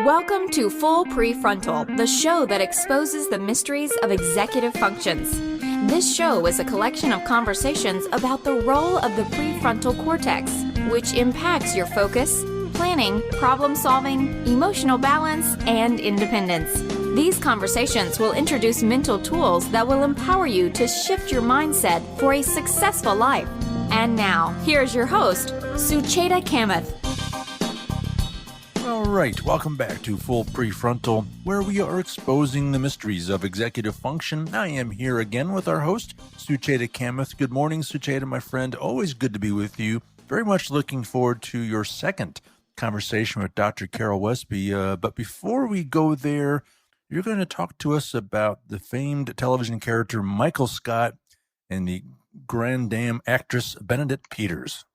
Welcome to Full PreFrontal, the show that exposes the mysteries of executive functions. This show is a collection of conversations about the role of the prefrontal cortex, which impacts your focus, planning, problem-solving, emotional balance, and independence. These conversations will introduce mental tools that will empower you to shift your mindset for a successful life. And now, here's your host, Sucheta Kamath. All right, welcome back to Full PreFrontal, where we are exposing the mysteries of executive function. I am here again with our host, Sucheta Kamath. Good morning, Sucheta, my friend. Always good to be with you. Very much looking forward to your second conversation with Dr. Carol Westby. But before we go there, you're going to talk to us about the famed television character Michael Scott and the grand dame actress Benedict Peters.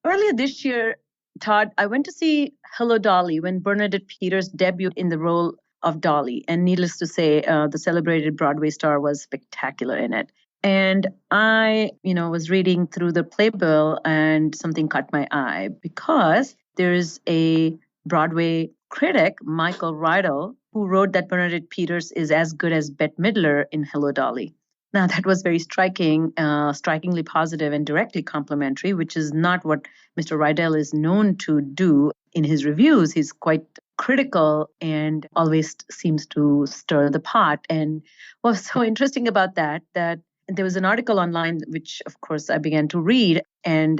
Earlier this year, Todd, I went to see Hello, Dolly when Benedict Peters debuted in the role of Dolly. And needless to say, the celebrated Broadway star was spectacular in it. And I, was reading through the playbill and something caught my eye because there's a Broadway critic, Michael Riddle, who wrote that Benedict Peters is as good as Bette Midler in Hello, Dolly. Now, that was very strikingly positive and directly complimentary, which is not what Mr. Riddle is known to do in his reviews. He's quite critical and always seems to stir the pot. And what was so interesting about that there was an article online, which, of course, I began to read. And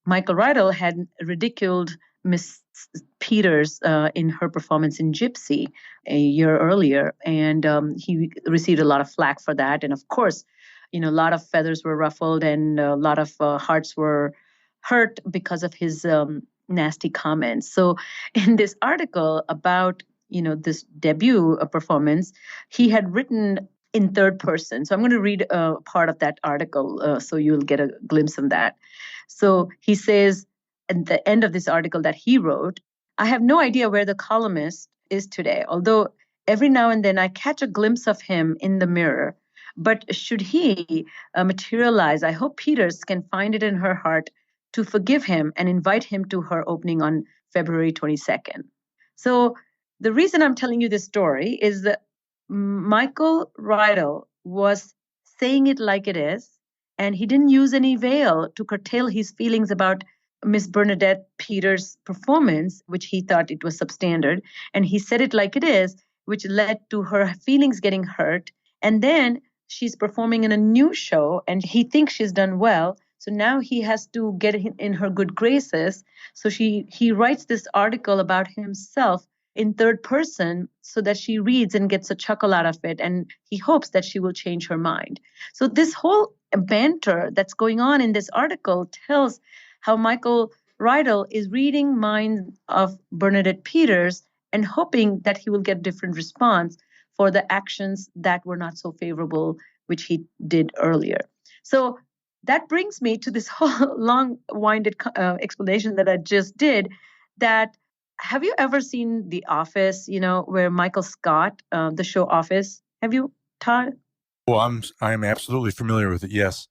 Michael Riddle, had ridiculed Miss Peters in her performance in Gypsy a year earlier. And he received a lot of flack for that. And of course, a lot of feathers were ruffled and a lot of hearts were hurt because of his nasty comments. So in this article about, this debut performance, he had written in third person. So I'm going to read part of that article so you'll get a glimpse of that. So he says, at the end of this article that he wrote, I have no idea where the columnist is today, although every now and then I catch a glimpse of him in the mirror. But should he materialize, I hope Peters can find it in her heart to forgive him and invite him to her opening on February 22nd. So the reason I'm telling you this story is that Michael Riddle was saying it like it is, and he didn't use any veil to curtail his feelings about Miss Benedict Peters' performance, which he thought it was substandard. And he said it like it is, which led to her feelings getting hurt. And then she's performing in a new show and he thinks she's done well. So now he has to get in her good graces. So he writes this article about himself in third person so that she reads and gets a chuckle out of it. And he hopes that she will change her mind. So this whole banter that's going on in this article tells how Michael Riddle is reading minds of Benedict Peters and hoping that he will get a different response for the actions that were not so favorable, which he did earlier. So that brings me to this whole long-winded explanation that I just did, that have you ever seen The Office, where Michael Scott, the show Office? Have you, Todd? Well, I'm absolutely familiar with it, yes.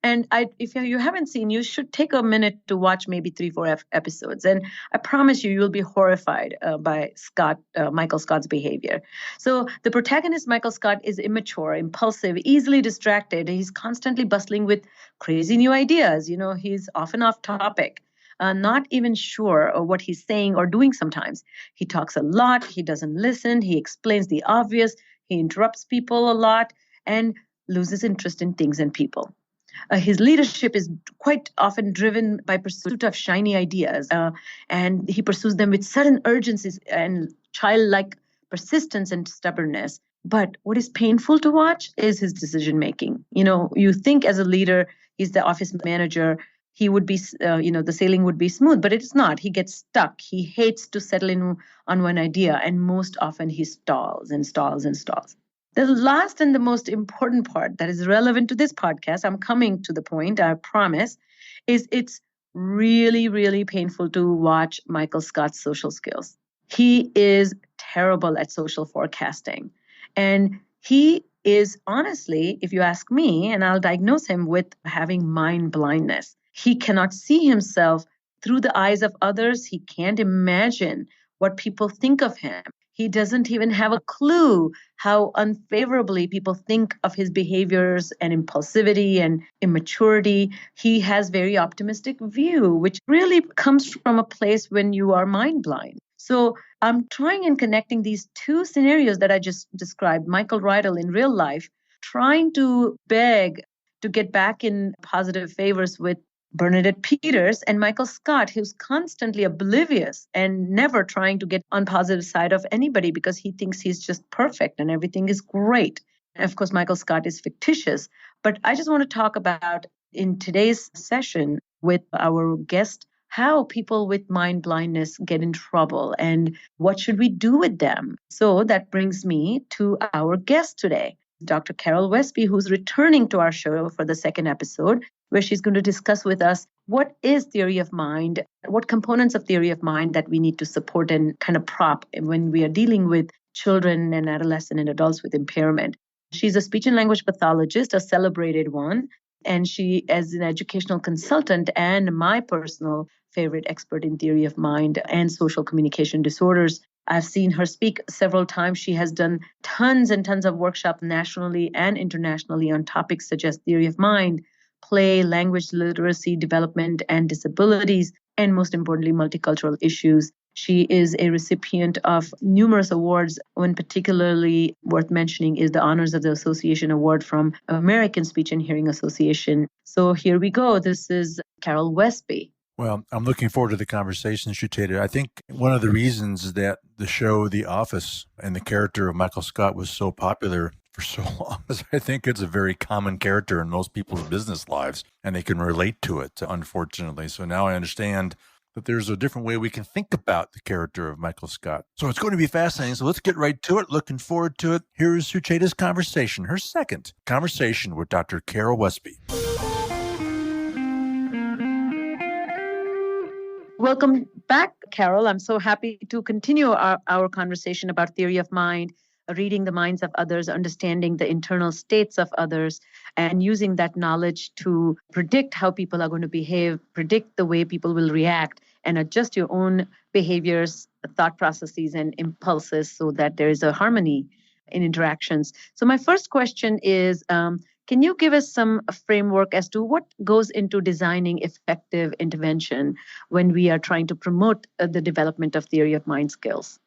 And if you haven't seen, you should take a minute to watch maybe 3-4 episodes. And I promise you'll be horrified by Michael Scott's behavior. So the protagonist, Michael Scott, is immature, impulsive, easily distracted. He's constantly bustling with crazy new ideas. He's often off topic, not even sure of what he's saying or doing sometimes. He talks a lot. He doesn't listen. He explains the obvious. He interrupts people a lot and loses interest in things and people. His leadership is quite often driven by pursuit of shiny ideas, and he pursues them with sudden urgencies and childlike persistence and stubbornness. But what is painful to watch is his decision-making. You think as a leader, he's the office manager, he would be, the sailing would be smooth, but it's not. He gets stuck. He hates to settle in on one idea, and most often he stalls and stalls and stalls. The last and the most important part that is relevant to this podcast, I'm coming to the point, I promise, is it's really, really painful to watch Michael Scott's social skills. He is terrible at social forecasting. And he is honestly, if you ask me, and I'll diagnose him with having mind blindness. He cannot see himself through the eyes of others. He can't imagine what people think of him. He doesn't even have a clue how unfavorably people think of his behaviors and impulsivity and immaturity. He has very optimistic view, which really comes from a place when you are mind blind. So I'm trying and connecting these two scenarios that I just described, Michael Rydell in real life, trying to beg to get back in positive favors with Benedict Peters and Michael Scott, who's constantly oblivious and never trying to get on positive side of anybody because he thinks he's just perfect and everything is great. And of course, Michael Scott is fictitious. But I just want to talk about in today's session with our guest, how people with mind blindness get in trouble and what should we do with them. So that brings me to our guest today, Dr. Carol Westby, who's returning to our show for the second episode, where she's going to discuss with us what is theory of mind, what components of theory of mind that we need to support and kind of prop when we are dealing with children and adolescents and adults with impairment. She's a speech and language pathologist, a celebrated one, and she is an educational consultant and my personal favorite expert in theory of mind and social communication disorders. I've seen her speak several times. She has done tons and tons of workshops nationally and internationally on topics such as theory of mind, play, language literacy, development, and disabilities, and most importantly, multicultural issues. She is a recipient of numerous awards. One particularly worth mentioning is the Honors of the Association Award from American Speech and Hearing Association. So here we go. This is Carol Westby. Well, I'm looking forward to the conversation, Sucheta. I think one of the reasons that the show The Office and the character of Michael Scott was so popular for so long is I think it's a very common character in most people's business lives, and they can relate to it, unfortunately. So now I understand that there's a different way we can think about the character of Michael Scott. So it's going to be fascinating. So let's get right to it. Looking forward to it. Here is Sucheta's conversation, her second conversation with Dr. Carol Westby. Welcome back, Carol. I'm so happy to continue our conversation about theory of mind, reading the minds of others, understanding the internal states of others, and using that knowledge to predict how people are going to behave, predict the way people will react, and adjust your own behaviors, thought processes, and impulses so that there is a harmony in interactions. So my first question is, can you give us some framework as to what goes into designing effective intervention when we are trying to promote the development of theory of mind skills?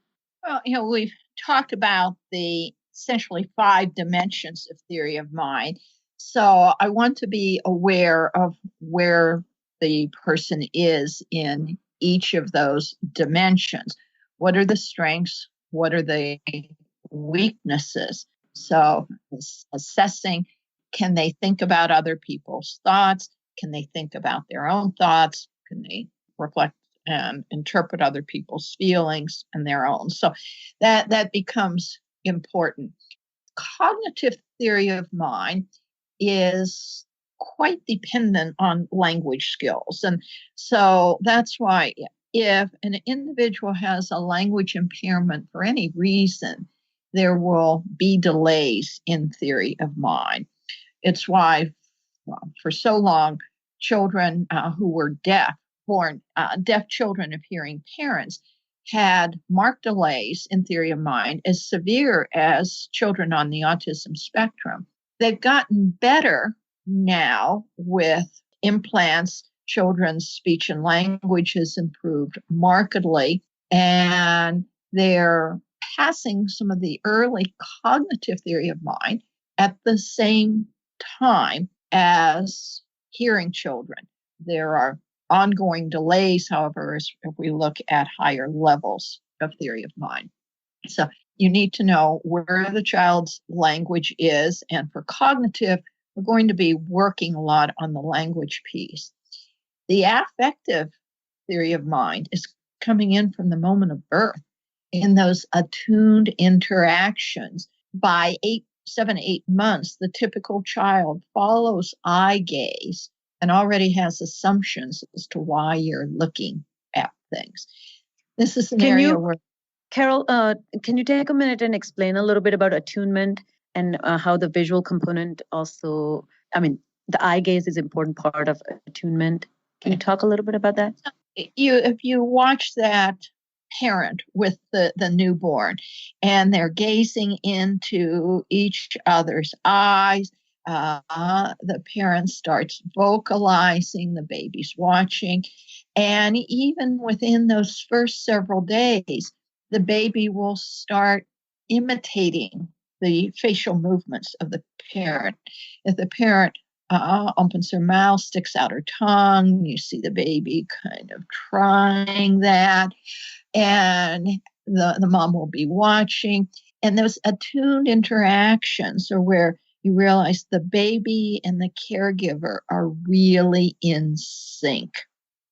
Well, we've talked about the essentially 5 dimensions of theory of mind. So I want to be aware of where the person is in each of those dimensions. What are the strengths? What are the weaknesses? So assessing, can they think about other people's thoughts? Can they think about their own thoughts? Can they reflect and interpret other people's feelings and their own? So that becomes important. Cognitive theory of mind is quite dependent on language skills. And so that's why if an individual has a language impairment for any reason, there will be delays in theory of mind. It's why for so long, children who were deaf children of hearing parents had marked delays in theory of mind as severe as children on the autism spectrum. They've gotten better now with implants. Children's speech and language has improved markedly, and they're passing some of the early cognitive theory of mind at the same time as hearing children. There are ongoing delays, however, if we look at higher levels of theory of mind. So you need to know where the child's language is. And for cognitive, we're going to be working a lot on the language piece. The affective theory of mind is coming in from the moment of birth in those attuned interactions. By 7 to 8 months, the typical child follows eye gaze and already has assumptions as to why you're looking at things. This is an area where... Carol, can you take a minute and explain a little bit about attunement and how the visual component also, the eye gaze is an important part of attunement. Can you talk a little bit about that? If you watch that parent with the newborn, and they're gazing into each other's eyes. The parent starts vocalizing, the baby's watching, and even within those first several days, the baby will start imitating the facial movements of the parent. If the parent opens her mouth, sticks out her tongue, you see the baby kind of trying that, and the mom will be watching. And those attuned interactions are where you realize the baby and the caregiver are really in sync.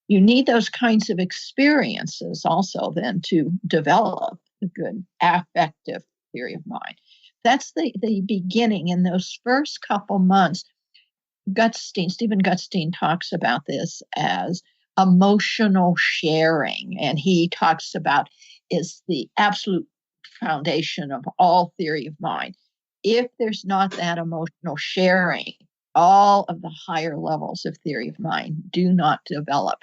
You need those kinds of experiences also then to develop a good affective theory of mind. That's the beginning. In those first couple months, Stephen Gutstein talks about this as emotional sharing, and he talks about is the absolute foundation of all theory of mind. If there's not that emotional sharing, all of the higher levels of theory of mind do not develop.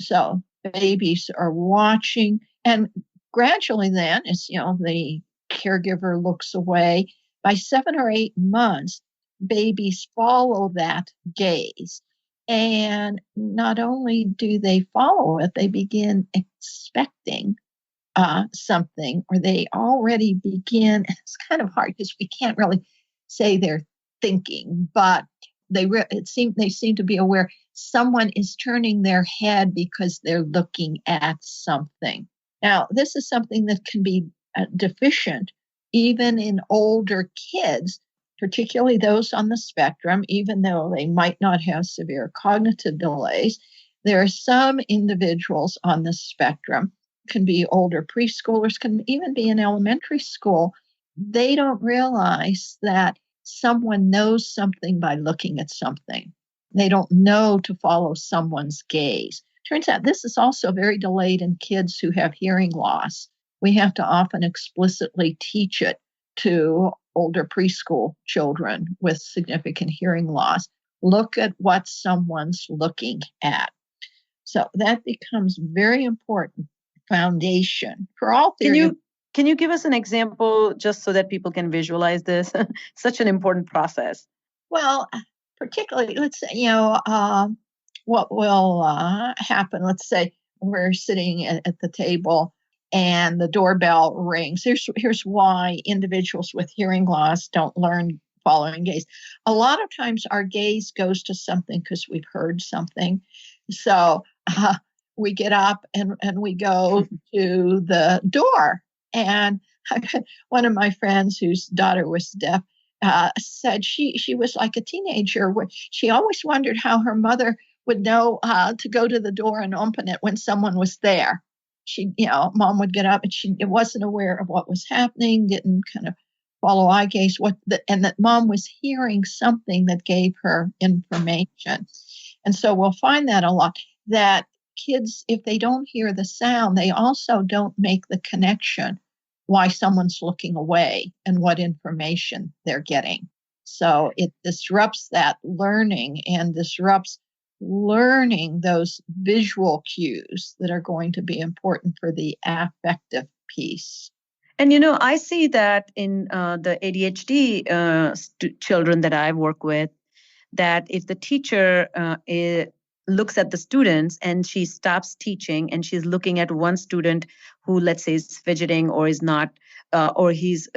So babies are watching, and gradually then, as the caregiver looks away, by 7 or 8 months, babies follow that gaze. And not only do they follow it, they begin expecting something, or they already begin. It's kind of hard because we can't really say they're thinking, but they seem to be aware someone is turning their head because they're looking at something. Now, this is something that can be deficient even in older kids, particularly those on the spectrum, even though they might not have severe cognitive delays. There are some individuals on the spectrum, can be older preschoolers, can even be in elementary school. They don't realize that someone knows something by looking at something. They don't know to follow someone's gaze. Turns out this is also very delayed in kids who have hearing loss. We have to often explicitly teach it to older preschool children with significant hearing loss. Look at what someone's looking at. So that becomes very important foundation for all theory. Can you give us an example just so that people can visualize this? Such an important process. Well, particularly, let's say, what will happen. Let's say we're sitting at the table and the doorbell rings. Here's why individuals with hearing loss don't learn following gaze. A lot of times our gaze goes to something because we've heard something. So we get up and we go to the door. And one of my friends whose daughter was deaf said she was like a teenager where she always wondered how her mother would know to go to the door and open it when someone was there. Mom would get up and she wasn't aware of what was happening, didn't kind of follow eye gaze, and that mom was hearing something that gave her information. And so we'll find that a lot, that kids, if they don't hear the sound, they also don't make the connection why someone's looking away and what information they're getting. So it disrupts that learning and disrupts learning those visual cues that are going to be important for the affective piece. And, I see that in the ADHD children that I work with, that if the teacher looks at the students and she stops teaching and she's looking at one student who, let's say, is fidgeting or is not, or he's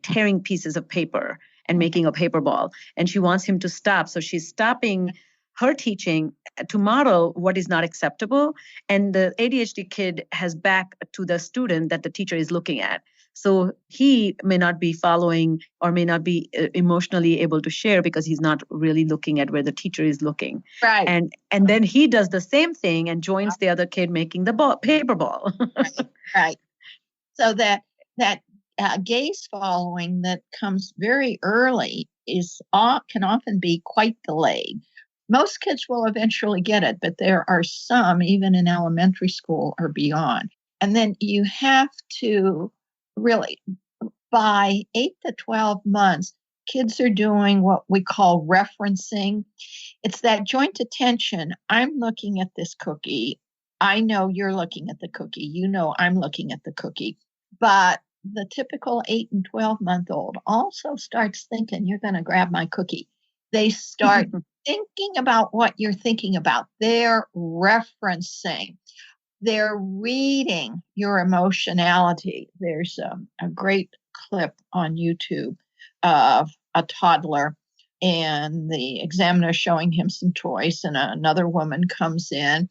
tearing pieces of paper and making a paper ball, and she wants him to stop. So she's stopping her teaching to model what is not acceptable. And the ADHD kid has back to the student that the teacher is looking at. So he may not be following or may not be emotionally able to share because he's not really looking at where the teacher is looking. Right. And then he does the same thing and joins the other kid making the paper ball. Right. So that gaze following that comes very early can often be quite delayed. Most kids will eventually get it, but there are some, even in elementary school or beyond. And then you have to really, by 8 to 12 months, kids are doing what we call referencing. It's that joint attention. I'm looking at this cookie. I know you're looking at the cookie. You know I'm looking at the cookie. But the typical 8 and 12-month-old also starts thinking, you're going to grab my cookie. They start thinking about what you're thinking about. They're referencing. They're reading your emotionality. There's a great clip on YouTube of a toddler and the examiner showing him some toys, and another woman comes in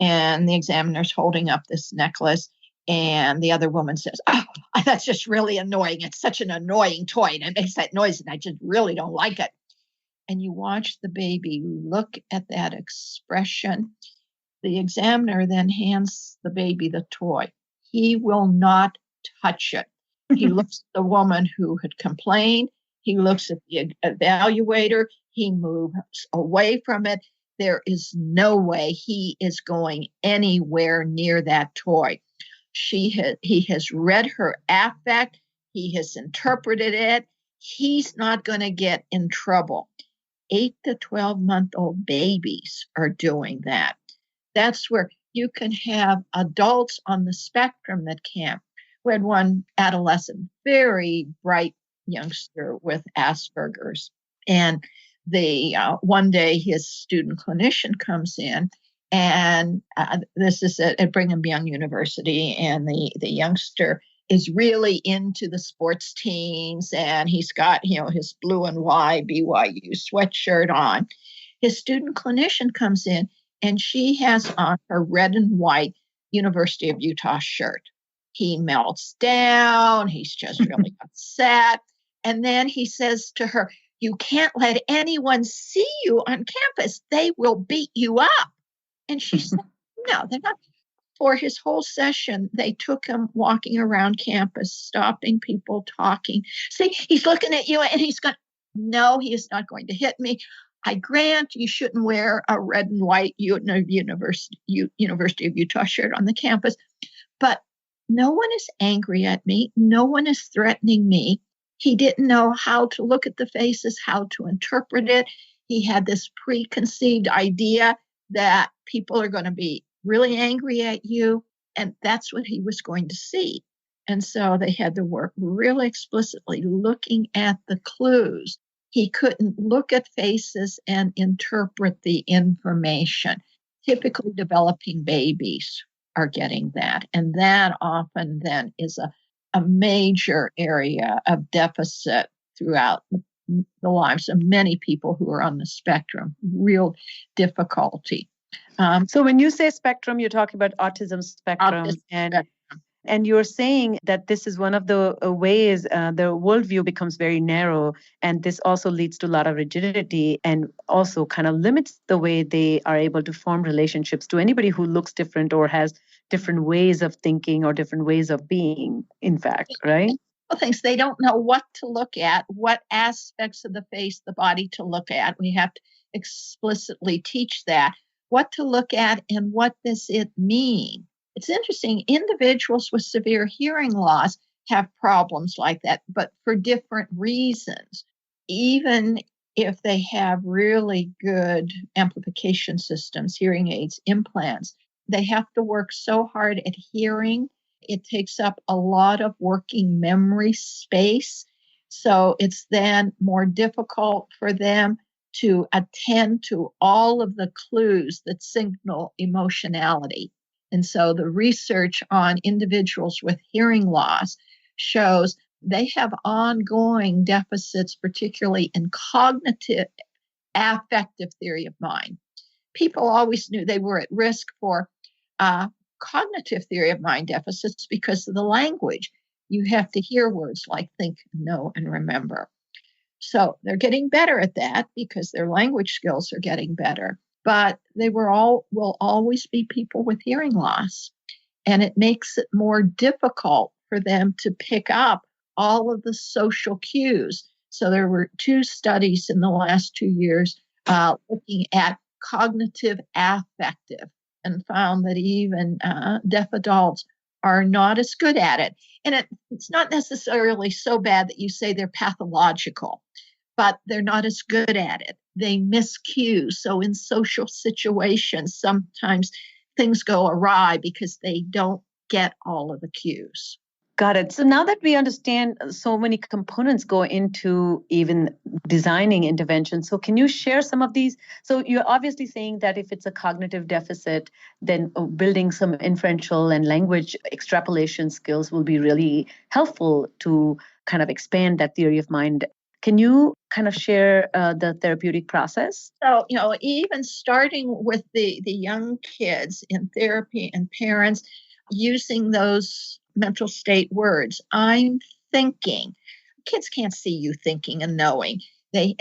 and the examiner's holding up this necklace, and the other woman says, "Oh, that's just really annoying. It's such an annoying toy and it makes that noise and I just really don't like it." And you watch the baby look at that expression. The examiner then hands the baby the toy. He will not touch it. He looks at the woman who had complained. He looks at the evaluator. He moves away from it. There is no way he is going anywhere near that toy. He has read her affect. He has interpreted it. He's not going to get in trouble. 8 to 12-month-old babies are doing that. That's where you can have adults on the spectrum that can't. We had one adolescent, very bright youngster with Asperger's. And one day his student clinician comes in, and this is at Brigham Young University, and the youngster is really into the sports teams, and he's got, his blue and white BYU sweatshirt on. His student clinician comes in, and she has on her red and white University of Utah shirt. He melts down. He's just really upset. And then he says to her, "You can't let anyone see you on campus. They will beat you up." And she said, "No, they're not." For his whole session, they took him walking around campus, stopping people, talking. "See, he's looking at you and he's going, no, he is not going to hit me. I grant you shouldn't wear a red and white University of Utah shirt on the campus, but no one is angry at me. No one is threatening me." He didn't know how to look at the faces, how to interpret it. He had this preconceived idea that people are going to be really angry at you, and that's what he was going to see. And so they had to work really explicitly looking at the clues. He couldn't look at faces and interpret the information. Typically developing babies are getting that. And that often then is a major area of deficit throughout the lives of many people who are on the spectrum, real difficulty. So when you say spectrum, you're talking about autism spectrum. And you're saying that this is one of the ways the worldview becomes very narrow. And this also leads to a lot of rigidity and also kind of limits the way they are able to form relationships to anybody who looks different or has different ways of thinking or different ways of being, in fact, right? Things they don't know what to look at, what aspects of the face, the body to look at. We have to explicitly teach that, what to look at and what does it mean. It's interesting, individuals with severe hearing loss have problems like that, but for different reasons. Even if they have really good amplification systems, hearing aids, implants, they have to work so hard at hearing. It takes up a lot of working memory space. So it's then more difficult for them to attend to all of the clues that signal emotionality. And so the research on individuals with hearing loss shows they have ongoing deficits, particularly in cognitive affective theory of mind. People always knew they were at risk for cognitive theory of mind deficits because of the language. You have to hear words like think, know, and remember. So they're getting better at that because their language skills are getting better. But they will always be people with hearing loss. And it makes it more difficult for them to pick up all of the social cues. So there were 2 studies in the last 2 years looking at cognitive affective and found that even deaf adults are not as good at it. And it's not necessarily so bad that you say they're pathological, but they're not as good at it. They miss cues. So in social situations, sometimes things go awry because they don't get all of the cues. Got it. So now that we understand so many components go into even designing interventions, so can you share some of these? So you're obviously saying that if it's a cognitive deficit, then building some inferential and language extrapolation skills will be really helpful to kind of expand that theory of mind. Can you kind of share the therapeutic process? So, even starting with the young kids in therapy and parents using those mental state words. I'm thinking. Kids can't see you thinking and knowing.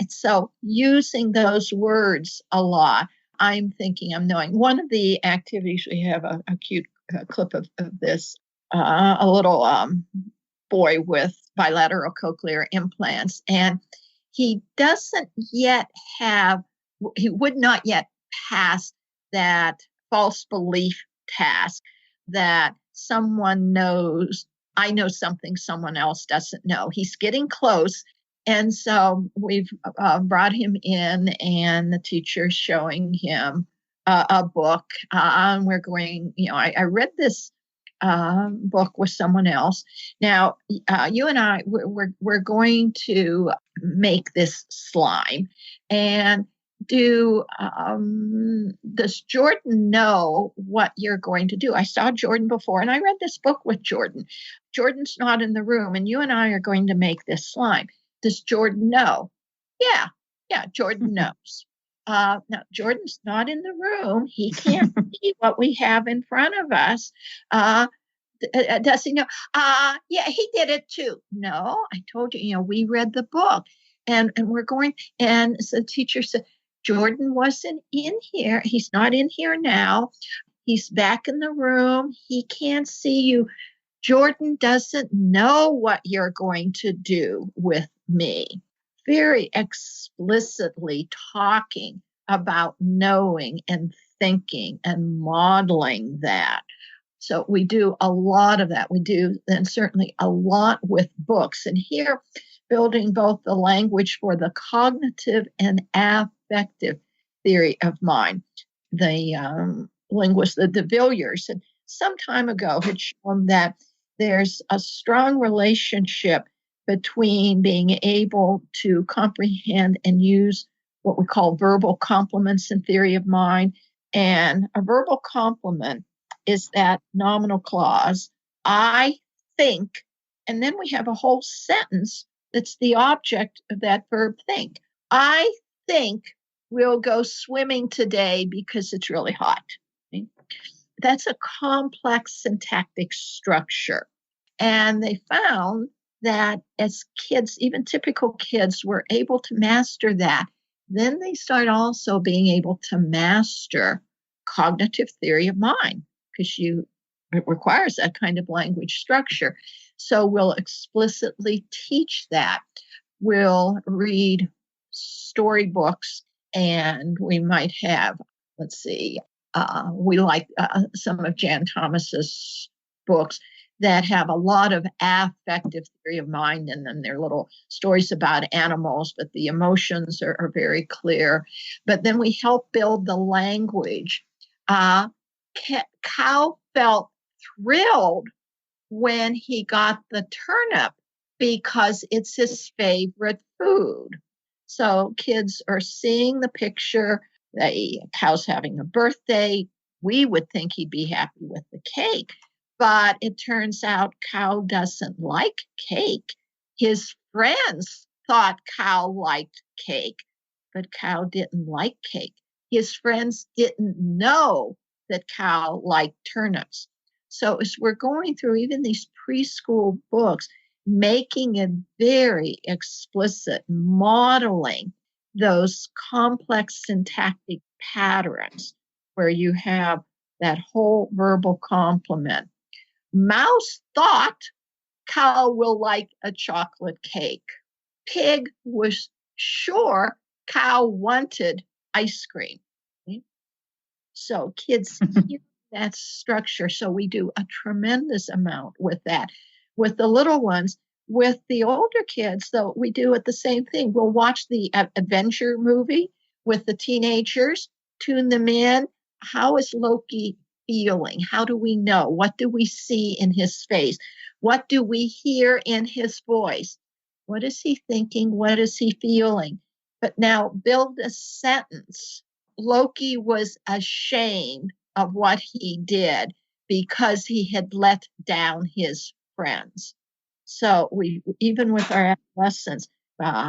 So using those words a lot. I'm thinking, I'm knowing. One of the activities, we have a cute clip of this, a little boy with bilateral cochlear implants, and he would not yet pass that false belief task that someone knows, I know something someone else doesn't know. He's getting close. And so we've brought him in, and the teacher's showing him a book. And we're going, I read this book with someone else. Now, you and I, we're going to make this slime. And does Jordan know what you're going to do? I saw Jordan before, and I read this book with Jordan. Jordan's not in the room, and you and I are going to make this slime. Does Jordan know? Yeah, Jordan knows. Now, Jordan's not in the room. He can't see what we have in front of us. Does he know? Yeah, he did it too. No, I told you, we read the book, and we're going, and so the teacher said, Jordan wasn't in here. He's not in here now. He's back in the room. He can't see you. Jordan doesn't know what you're going to do with me. Very explicitly talking about knowing and thinking and modeling that. So we do a lot of that. We do, and certainly a lot with books. And here, building both the language for the cognitive and affective theory of mind. The linguist, the de Villiers, had some time ago had shown that there's a strong relationship between being able to comprehend and use what we call verbal complements in theory of mind. And a verbal complement is that nominal clause, I think, and then we have a whole sentence that's the object of that verb think. I think we'll go swimming today because it's really hot. Okay? That's a complex syntactic structure. And they found that as kids, even typical kids, were able to master that. Then they start also being able to master cognitive theory of mind, because it requires that kind of language structure. So we'll explicitly teach that. We'll read storybooks, and we might have, we like some of Jan Thomas's books that have a lot of affective theory of mind in them. They're little stories about animals, but the emotions are very clear. But then we help build the language. Cow felt thrilled when he got the turnip because it's his favorite food. So kids are seeing the picture. The cow's having a birthday. We would think he'd be happy with the cake. But it turns out cow doesn't like cake. His friends thought cow liked cake, but cow didn't like cake. His friends didn't know that cow liked turnips. So as we're going through even these preschool books, making it very explicit, modeling those complex syntactic patterns where you have that whole verbal complement. Mouse thought cow will like a chocolate cake. Pig was sure cow wanted ice cream. Okay? So kids hear that structure. So we do a tremendous amount with that. With the little ones, with the older kids, though, we do it the same thing. We'll watch the adventure movie with the teenagers, tune them in. How is Loki feeling? How do we know? What do we see in his face? What do we hear in his voice? What is he thinking? What is he feeling? But now build a sentence. Loki was ashamed of what he did because he had let down his friends. So we, even with our adolescents,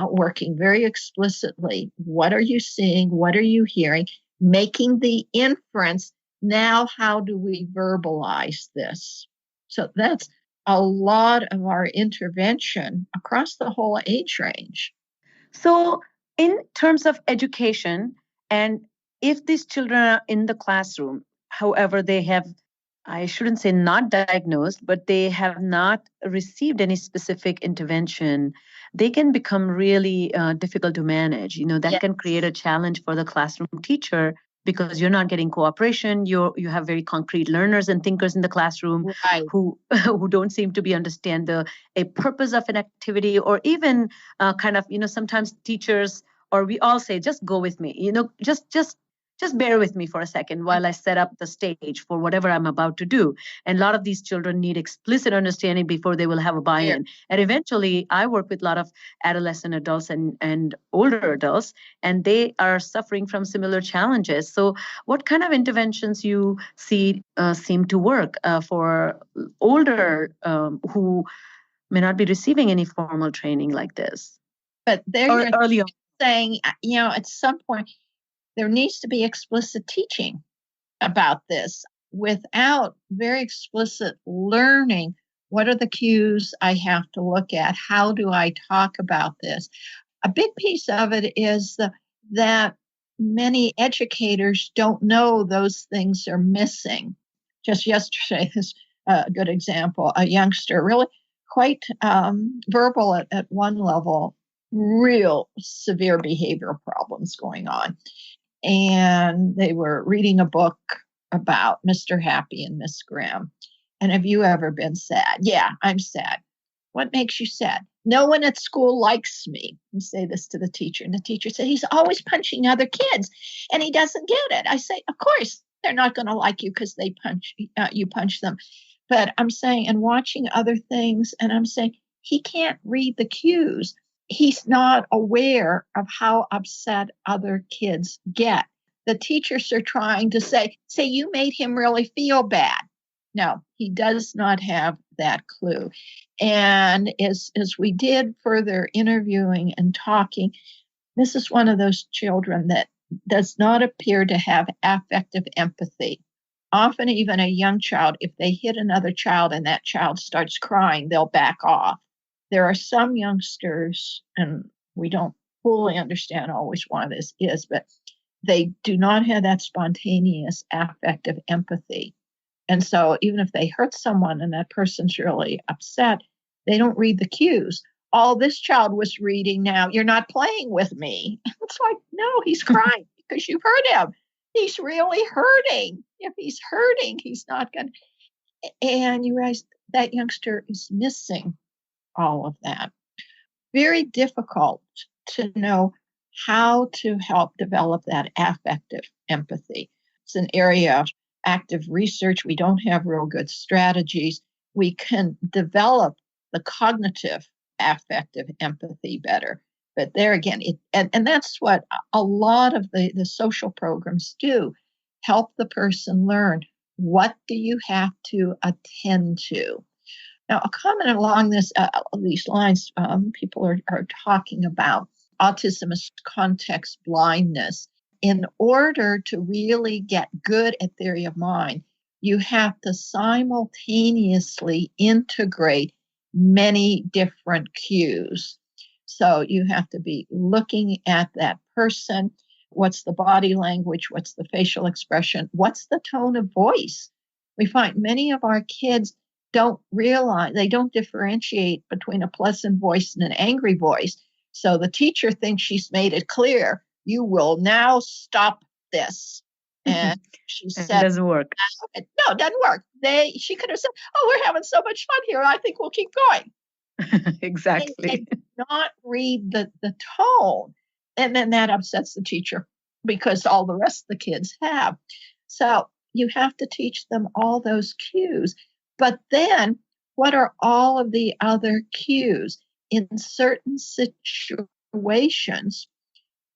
working very explicitly, what are you seeing? What are you hearing? Making the inference. Now, how do we verbalize this? So that's a lot of our intervention across the whole age range. So, in terms of education, and if these children are in the classroom, however, they have, I shouldn't say not diagnosed, but they have not received any specific intervention, they can become really difficult to manage. That Yes. can create a challenge for the classroom teacher because you're not getting cooperation. You have very concrete learners and thinkers in the classroom Right. who don't seem to be understand a purpose of an activity, or even sometimes teachers, or we all say, just go with me, just bear with me for a second while I set up the stage for whatever I'm about to do. And a lot of these children need explicit understanding before they will have a buy-in. And eventually, I work with a lot of adolescent adults and older adults, and they are suffering from similar challenges. So what kind of interventions you see seem to work for older who may not be receiving any formal training like this? But there Or you're early on. saying, at some point, there needs to be explicit teaching about this. Without very explicit learning, what are the cues I have to look at? How do I talk about this? A big piece of it is that many educators don't know those things are missing. Just yesterday, this good example, a youngster, really quite verbal at one level, real severe behavioral problems going on. And they were reading a book about Mr. Happy and Miss Grimm. And have you ever been sad? Yeah, I'm sad. What makes you sad? No one at school likes me. We say this to the teacher, and the teacher said, he's always punching other kids and he doesn't get it. I say, of course, they're not going to like you because you punch them. But I'm saying, and watching other things, and I'm saying, he can't read the cues. He's not aware of how upset other kids get. The teachers are trying to say, you made him really feel bad. No, he does not have that clue. And as we did further interviewing and talking, this is one of those children that does not appear to have affective empathy. Often even a young child, if they hit another child and that child starts crying, they'll back off. There are some youngsters, and we don't fully understand always why this is, but they do not have that spontaneous affective empathy. And so even if they hurt someone and that person's really upset, they don't read the cues. All this child was reading now, you're not playing with me. It's like, no, he's crying because you hurt him. He's really hurting. If he's hurting, he's not going to. And you realize that youngster is missing all of that. Very difficult to know how to help develop that affective empathy. It's an area of active research. We don't have real good strategies. We can develop the cognitive affective empathy better. But there again, and that's what a lot of the social programs do, help the person learn, what do you have to attend to? Now, a comment along these lines, people are talking about autism as context blindness. In order to really get good at theory of mind, you have to simultaneously integrate many different cues. So you have to be looking at that person. What's the body language? What's the facial expression? What's the tone of voice? We find many of our kids don't realize, they don't differentiate between a pleasant voice and an angry voice. So the teacher thinks she's made it clear, you will now stop this. And she said, it doesn't work. No, it doesn't work. She could have said, oh, we're having so much fun here. I think we'll keep going. Exactly. They not read the tone. And then that upsets the teacher because all the rest of the kids have. So you have to teach them all those cues. But then what are all of the other cues? In certain situations,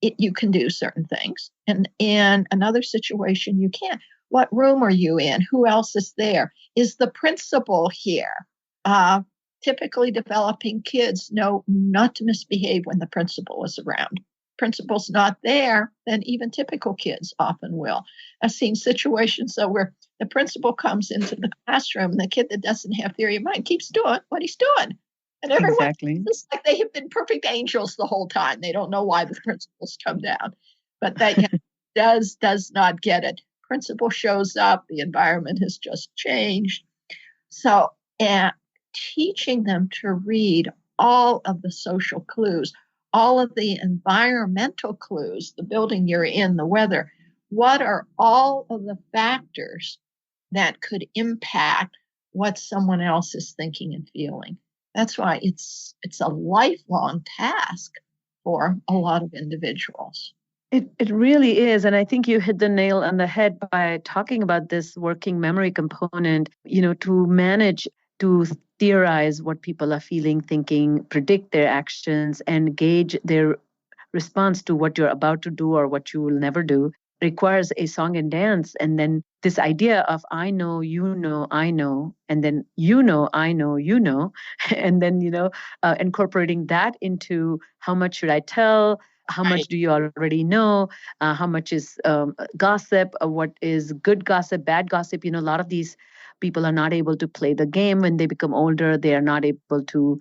you can do certain things. And in another situation, you can't. What room are you in? Who else is there? Is the principal here? Typically, developing kids know not to misbehave when the principal is around. Principal's not there, then even typical kids often will. I've seen situations though where the principal comes into the classroom and the kid that doesn't have theory of mind keeps doing what he's doing. And everyone Exactly. it's like they have been perfect angels the whole time. They don't know why the principal's come down. But that does not get it. Principal shows up, the environment has just changed. So teaching them to read all of the social clues, all of the environmental clues, the building you're in, the weather, what are all of the factors that could impact what someone else is thinking and feeling? That's why it's a lifelong task for a lot of individuals. It really is. And I think you hit the nail on the head by talking about this working memory component, to manage, to theorize what people are feeling, thinking, predict their actions, and gauge their response to what you're about to do or what you will never do requires a song and dance. And then this idea of I know, I know, and then I know, and then, incorporating that into how much should I tell? How much do you already know? How much is gossip? What is good gossip, bad gossip? A lot of these people are not able to play the game when they become older. They are not able to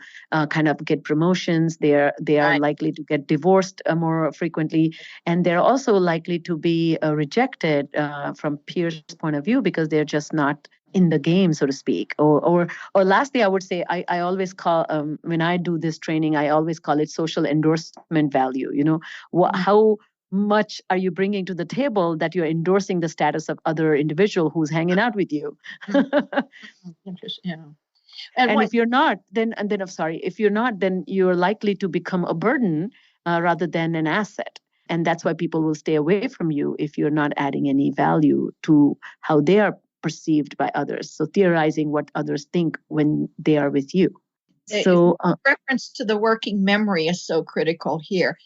kind of get promotions. They are likely to get divorced more frequently, and they're also likely to be rejected from peers' point of view because they're just not in the game, so to speak. Or lastly, I would say I always call when I do this training, I always call it social endorsement value. How much are you bringing to the table that you're endorsing the status of other individual who's hanging out with you? Interesting. Yeah. And if you're not, if you're not, then you're likely to become a burden rather than an asset. And that's why people will stay away from you if you're not adding any value to how they are perceived by others. So theorizing what others think when they are with you. So reference to the working memory is so critical here.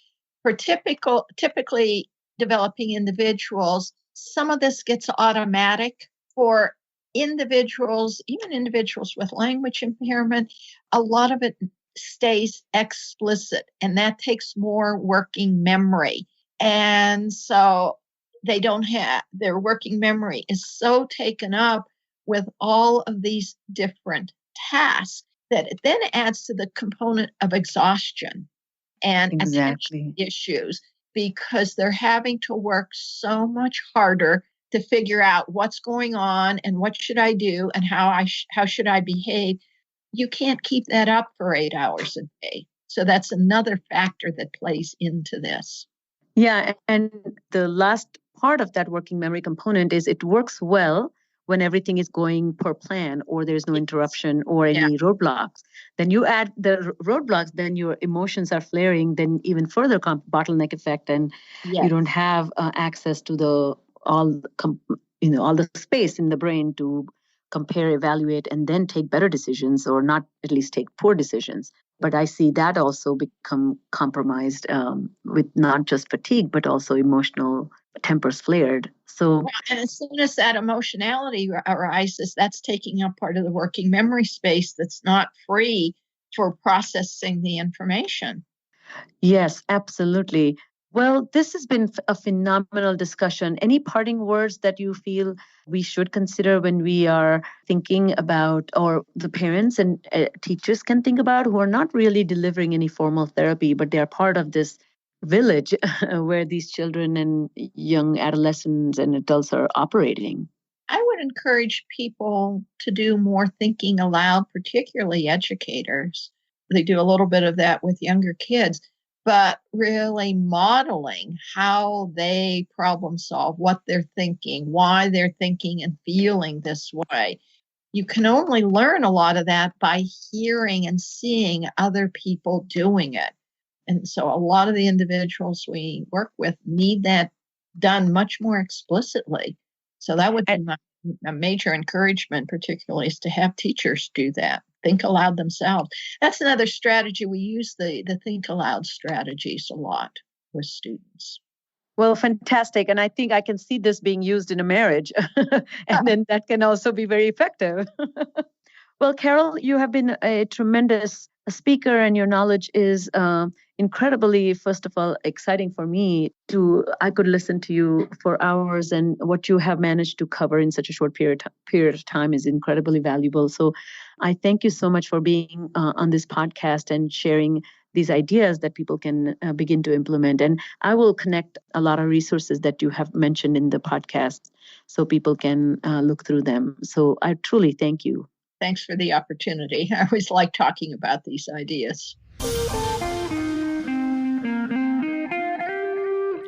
For typically developing individuals, some of this gets automatic. For individuals, even individuals with language impairment, a lot of it stays explicit, and that takes more working memory. And so they don't have, their working memory is so taken up with all of these different tasks that it then adds to the component of exhaustion and attention issues, because they're having to work so much harder to figure out what's going on and what should I do and how should I behave. You can't keep that up for 8 hours a day. So that's another factor that plays into this. Yeah, and the last part of that working memory component is it works well when everything is going per plan or there's no interruption or any roadblocks. Then you add the roadblocks, then your emotions are flaring, then even further bottleneck effect, and you don't have access to all the space in the brain to compare, evaluate, and then take better decisions, or not at least take poor decisions. But I see that also become compromised with not just fatigue, but also emotional tempers flared. So, and as soon as that emotionality arises, that's taking up part of the working memory space that's not free for processing the information. Yes, absolutely. Well, this has been a phenomenal discussion. Any parting words that you feel we should consider when we are thinking about, or the parents and teachers can think about, who are not really delivering any formal therapy, but they are part of this village where these children and young adolescents and adults are operating? I would encourage people to do more thinking aloud, particularly educators. They do a little bit of that with younger kids, but really modeling how they problem solve, what they're thinking, why they're thinking and feeling this way. You can only learn a lot of that by hearing and seeing other people doing it. And so a lot of the individuals we work with need that done much more explicitly So that would be a major encouragement, particularly, is to have teachers do that. Think aloud themselves. That's another strategy. We use the think aloud strategies a lot with students. Well, fantastic. And I think I can see this being used in a marriage. And then that can also be very effective. Well, Carol, you have been a tremendous speaker, and your knowledge is incredibly, first of all, exciting for me. I could listen to you for hours, and what you have managed to cover in such a short period of time is incredibly valuable. So I thank you so much for being on this podcast and sharing these ideas that people can begin to implement. And I will connect a lot of resources that you have mentioned in the podcast so people can look through them. So I truly thank you. Thanks for the opportunity. I always like talking about these ideas.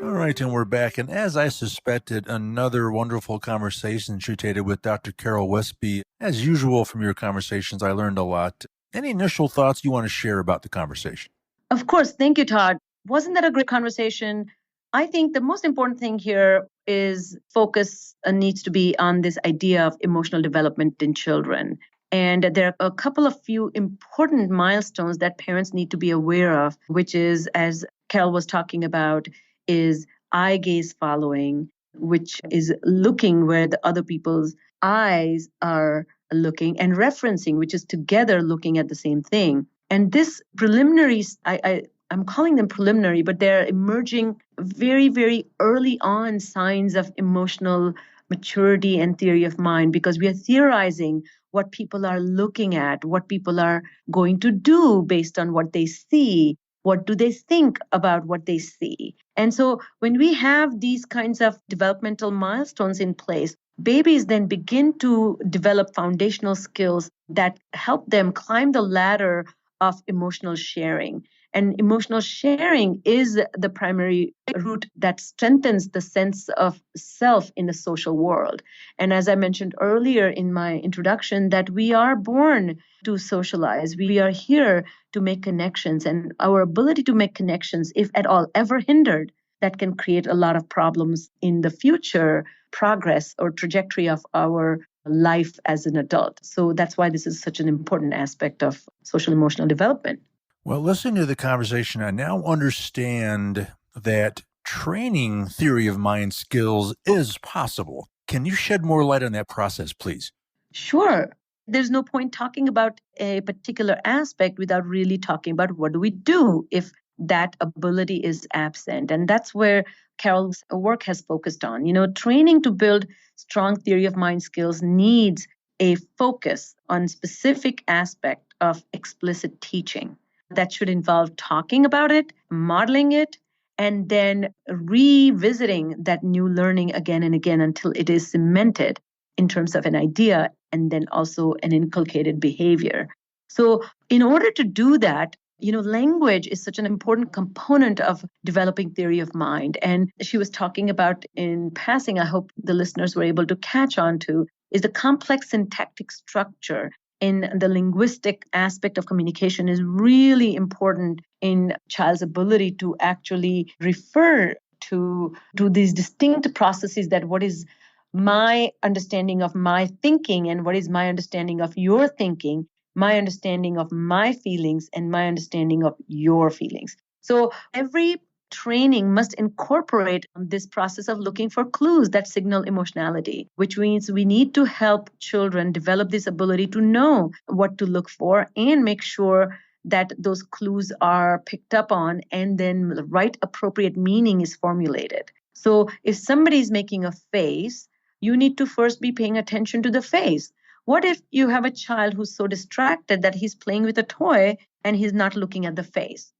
All right, and we're back. And as I suspected, another wonderful conversation, Sucheta, with Dr. Carol Westby. As usual from your conversations, I learned a lot. Any initial thoughts you want to share about the conversation? Of course. Thank you, Todd. Wasn't that a great conversation? I think the most important thing here is focus needs to be on this idea of emotional development in children. And there are a couple of few important milestones that parents need to be aware of, which is, as Carol was talking about, is eye gaze following, which is looking where the other people's eyes are looking, and referencing, which is together looking at the same thing. And this preliminaries, I'm calling them preliminary, but they're emerging very, very early on signs of emotional maturity and theory of mind, because we are theorizing what people are looking at, what people are going to do based on what they see. What do they think about what they see? And so when we have these kinds of developmental milestones in place, babies then begin to develop foundational skills that help them climb the ladder of emotional sharing. And emotional sharing is the primary root that strengthens the sense of self in the social world. And as I mentioned earlier in my introduction, that we are born to socialize. We are here to make connections, and our ability to make connections, if at all ever hindered, that can create a lot of problems in the future progress or trajectory of our life as an adult. So that's why this is such an important aspect of social emotional development. Well, listening to the conversation, I now understand that training theory of mind skills is possible. Can you shed more light on that process, please? Sure. There's no point talking about a particular aspect without really talking about what do we do if that ability is absent. And that's where Carol's work has focused on. Training to build strong theory of mind skills needs a focus on specific aspect of explicit teaching. That should involve talking about it, modeling it, and then revisiting that new learning again and again until it is cemented in terms of an idea and then also an inculcated behavior. So in order to do that, language is such an important component of developing theory of mind. And she was talking about in passing, I hope the listeners were able to catch on to, is the complex syntactic structure in the linguistic aspect of communication is really important in child's ability to actually refer to these distinct processes, that what is my understanding of my thinking and what is my understanding of your thinking, my understanding of my feelings and my understanding of your feelings. So every training must incorporate this process of looking for clues that signal emotionality, which means we need to help children develop this ability to know what to look for and make sure that those clues are picked up on and then the right appropriate meaning is formulated. So if somebody is making a face, you need to first be paying attention to the face. What if you have a child who's so distracted that he's playing with a toy and he's not looking at the face?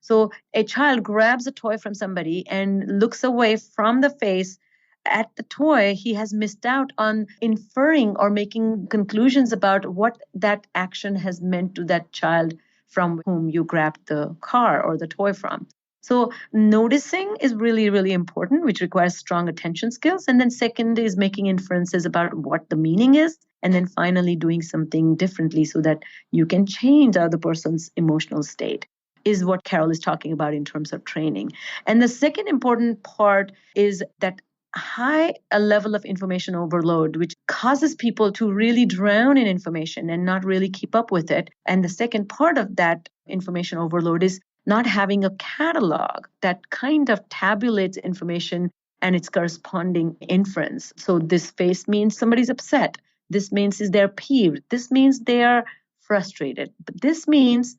So a child grabs a toy from somebody and looks away from the face at the toy. He has missed out on inferring or making conclusions about what that action has meant to that child from whom you grabbed the car or the toy from. So noticing is really, really important, which requires strong attention skills. And then second is making inferences about what the meaning is. And then finally doing something differently so that you can change the other person's emotional state is what Carol is talking about in terms of training. And the second important part is that high a level of information overload, which causes people to really drown in information and not really keep up with it. And the second part of that information overload is not having a catalog that kind of tabulates information and its corresponding inference. So this face means somebody's upset. This means is they're peeved. This means they're frustrated. But this means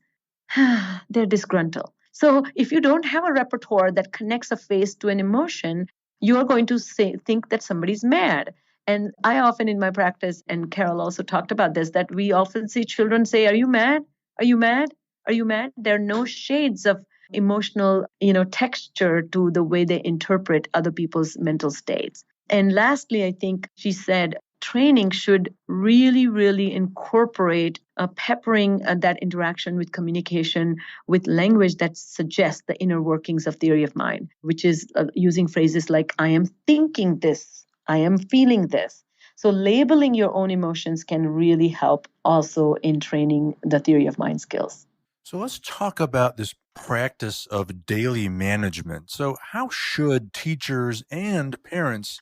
they're disgruntled. So if you don't have a repertoire that connects a face to an emotion, you're going to think that somebody's mad. And I often in my practice, and Carol also talked about this, that we often see children say, "Are you mad? Are you mad? Are you mad?" There are no shades of emotional, texture to the way they interpret other people's mental states. And lastly, I think she said training should really, really incorporate peppering that interaction with communication with language that suggests the inner workings of theory of mind, which is using phrases like, "I am thinking this, I am feeling this." So labeling your own emotions can really help also in training the theory of mind skills. So let's talk about this practice of daily management. So how should teachers and parents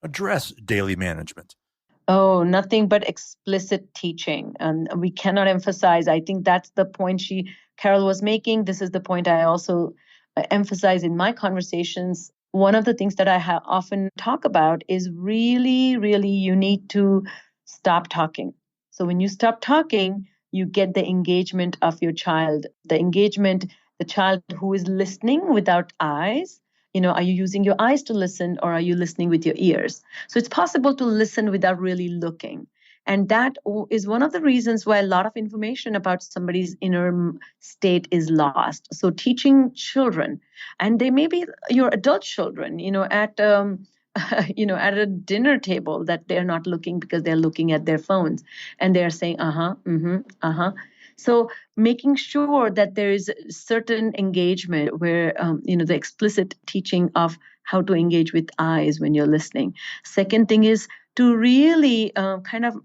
address daily management? Oh, nothing but explicit teaching. And we cannot emphasize. I think that's the point Carol was making. This is the point I also emphasize in my conversations. One of the things that I often talk about is really, really you need to stop talking. So when you stop talking, you get the engagement of your child, the child who is listening without eyes. Are you using your eyes to listen or are you listening with your ears? So it's possible to listen without really looking. And that is one of the reasons why a lot of information about somebody's inner state is lost. So teaching children, and they may be your adult children, at at a dinner table, that they're not looking because they're looking at their phones and they're saying, uh-huh. So making sure that there is certain engagement where, the explicit teaching of how to engage with eyes when you're listening. Second thing is to really kind of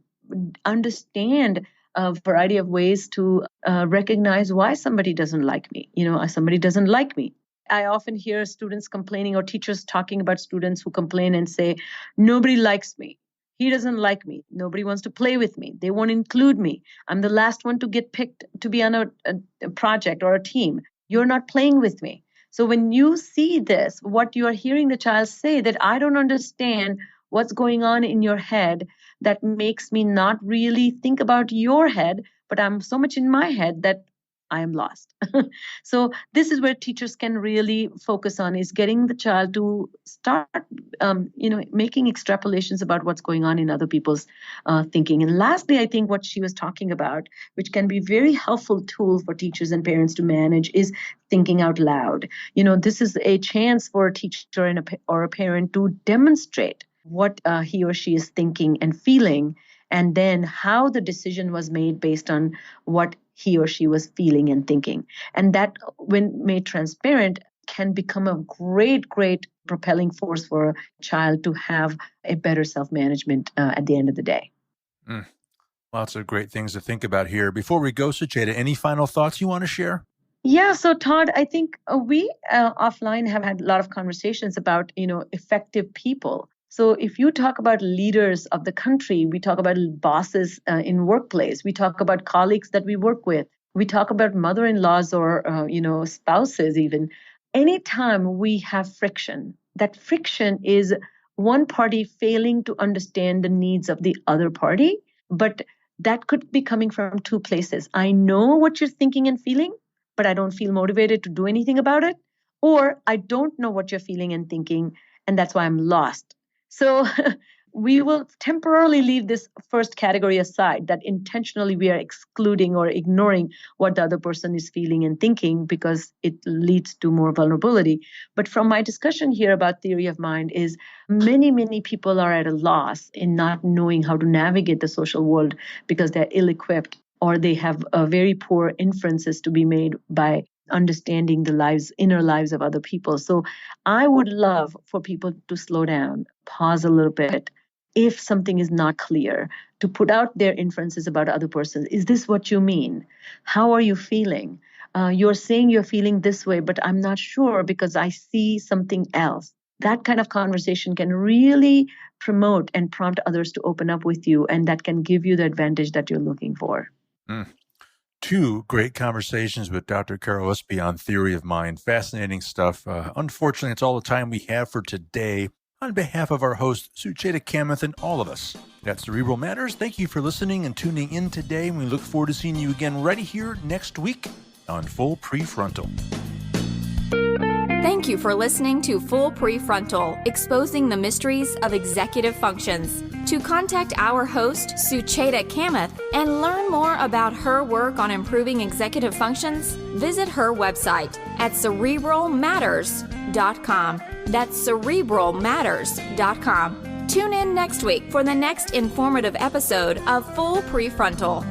understand a variety of ways to recognize why somebody doesn't like me. Somebody doesn't like me. I often hear students complaining or teachers talking about students who complain and say, "Nobody likes me. He doesn't like me. Nobody wants to play with me. They won't include me. I'm the last one to get picked to be on a project or a team. You're not playing with me." So when you see this, what you are hearing the child say, that I don't understand what's going on in your head that makes me not really think about your head, but I'm so much in my head that I am lost. So this is where teachers can really focus on, is getting the child to start, making extrapolations about what's going on in other people's thinking. And lastly, I think what she was talking about, which can be very helpful tool for teachers and parents to manage, is thinking out loud. This is a chance for a teacher or a parent to demonstrate what he or she is thinking and feeling, and then how the decision was made based on what he or she was feeling and thinking. And that, when made transparent, can become a great, great propelling force for a child to have a better self-management at the end of the day. Lots of great things to think about here. Before we go, Sucheta, any final thoughts you want to share? Yeah, so Todd, I think we offline have had a lot of conversations about, effective people. So if you talk about leaders of the country, we talk about bosses in workplace, we talk about colleagues that we work with, we talk about mother-in-laws or, spouses even. Anytime we have friction, that friction is one party failing to understand the needs of the other party, but that could be coming from two places. I know what you're thinking and feeling, but I don't feel motivated to do anything about it. Or I don't know what you're feeling and thinking, and that's why I'm lost. So we will temporarily leave this first category aside, that intentionally we are excluding or ignoring what the other person is feeling and thinking because it leads to more vulnerability. But from my discussion here about theory of mind is many, many people are at a loss in not knowing how to navigate the social world because they're ill-equipped, or they have very poor inferences to be made by understanding the inner lives of other people. So I would love for people to slow down, pause a little bit. If something is not clear, to put out their inferences about other persons. Is this what you mean? How are you feeling? You're saying you're feeling this way, but I'm not sure because I see something else. That kind of conversation can really promote and prompt others to open up with you, and that can give you the advantage that you're looking for. Two great conversations with Dr. Carol Westby on theory of mind. Fascinating stuff. Unfortunately, it's all the time we have for today. On behalf of our host, Sucheta Kamath, and all of us at Cerebral Matters, thank you for listening and tuning in today. And we look forward to seeing you again right here next week on Full PreFrontal. Thank you for listening to Full PreFrontal, exposing the mysteries of executive functions. To contact our host, Sucheta Kamath, and learn more about her work on improving executive functions, visit her website at cerebralmatters.com. That's cerebralmatters.com. Tune in next week for the next informative episode of Full PreFrontal.